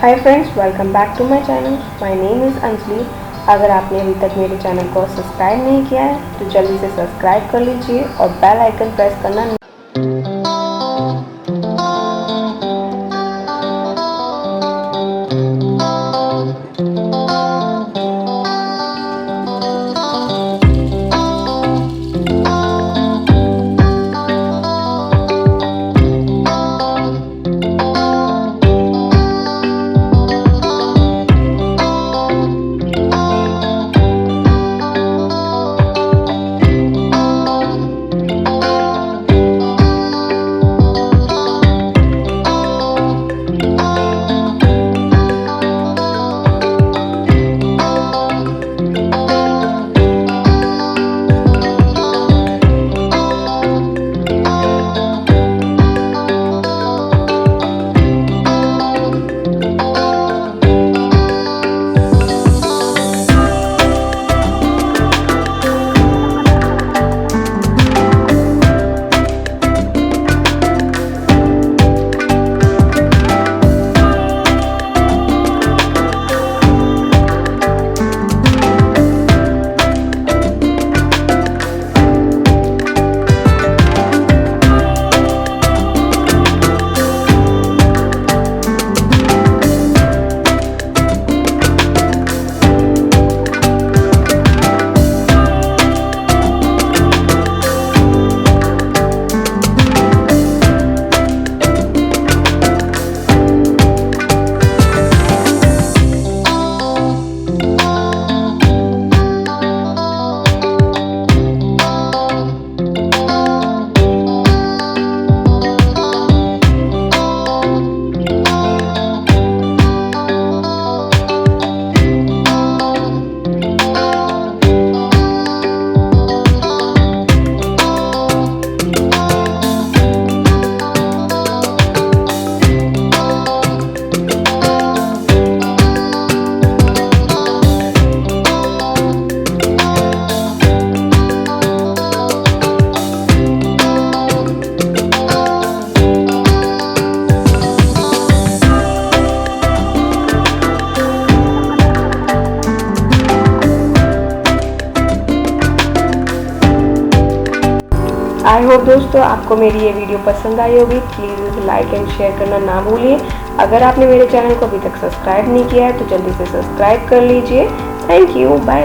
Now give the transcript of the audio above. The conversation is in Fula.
Hi friends, welcome back to my channel. My name is Anjali. अगर आपने अभी तक मेरे चैनल को सब्सक्राइब नहीं किया है तो जल्दी से सब्सक्राइब कर लीजिए और बेल आइकन प्रेस करना। आई होप दोस्तों आपको मेरी ये वीडियो पसंद आई होगी। प्लीज़ इसे लाइक एंड शेयर करना ना भूलिए। अगर आपने मेरे चैनल को अभी तक सब्सक्राइब नहीं किया है तो जल्दी से सब्सक्राइब कर लीजिए। Thank you, bye.